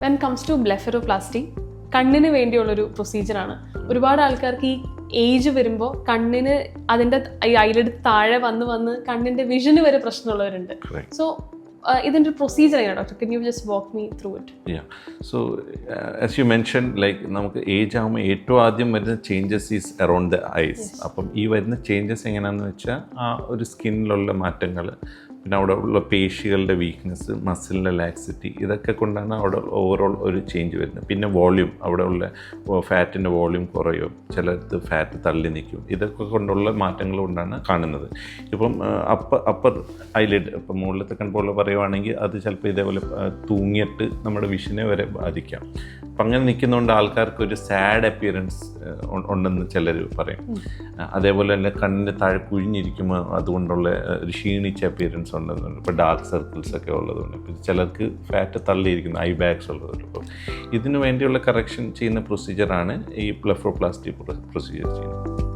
When comes to blepharoplasty കണ്ണിന് വേണ്ടിയുള്ളൊരു പ്രൊസീജിയറാണ്. ഒരുപാട് ആൾക്കാർക്ക് ഈ ഏജ് വരുമ്പോൾ കണ്ണിന് അതിൻ്റെ ഈ ഐലിഡ് താഴെ വന്ന് കണ്ണിൻ്റെ വിഷന് വരെ പ്രശ്നമുള്ളവരുണ്ട്. സോ ഇതിൻ്റെ ഒരു പ്രൊസീജിയർ എങ്ങനെയാണ് doctor? Can you just walk me through it? So as you mention, like നമുക്ക് ഏജ് ആകുമ്പോൾ ഏറ്റവും ആദ്യം വരുന്ന changes is around the eyes. അപ്പം ഈ വരുന്ന ചേഞ്ചസ് എങ്ങനെയാണെന്ന് വെച്ചാൽ ആ ഒരു സ്കിന്നിലുള്ള മാറ്റങ്ങൾ, പിന്നെ അവിടെ ഉള്ള പേശികളുടെ വീക്ക്നെസ്, മസിലിൻ്റെ ലാക്സിറ്റി, ഇതൊക്കെ കൊണ്ടാണ് അവിടെ ഓവറോൾ ഒരു ചേഞ്ച് വരുന്നത്. പിന്നെ വോള്യൂം, അവിടെ ഉള്ള ഫാറ്റിൻ്റെ വോള്യൂം കുറയും, ചിലർക്ക് ഫാറ്റ് തള്ളി നിൽക്കും. ഇതൊക്കെ കൊണ്ടുള്ള മാറ്റങ്ങൾ കൊണ്ടാണ് കാണുന്നത്. ഇപ്പം അപ്പർ ഐലിഡ്, ഇപ്പം മുകളിലത്തെ കൺപോലെ പറയുവാണെങ്കിൽ അത് ചിലപ്പോൾ ഇതേപോലെ തൂങ്ങിയിട്ട് നമ്മുടെ വിഷനെ വരെ ബാധിക്കാം. അപ്പം അങ്ങനെ നിൽക്കുന്നതുകൊണ്ട് ആൾക്കാർക്ക് ഒരു സാഡ് അപ്പിയറൻസ് ഉണ്ടെന്ന് ചിലർ പറയും. അതേപോലെ തന്നെ കണ്ണിൻ്റെ താഴെ കുഴിഞ്ഞിരിക്കുമ്പോൾ അതുകൊണ്ടുള്ള ഒരു ക്ഷീണിച്ച അപ്പിയറൻസ് ഉണ്ടെന്നുണ്ട്. ഇപ്പോൾ ഡാർക്ക് സർക്കിൾസ് ഒക്കെ ഉള്ളതുകൊണ്ട്, പിന്നെ ചിലർക്ക് ഫാറ്റ് തള്ളിയിരിക്കുന്ന ഐ ബാഗ്സ് ഉള്ളതുകൊണ്ട്. അപ്പോൾ ഇതിനു വേണ്ടിയുള്ള കറക്ഷൻ ചെയ്യുന്ന പ്രൊസീജിയറാണ് ഈ ബ്ലെഫറോപ്ലാസ്റ്റി പ്രൊസീജിയർ ചെയ്യുന്നത്.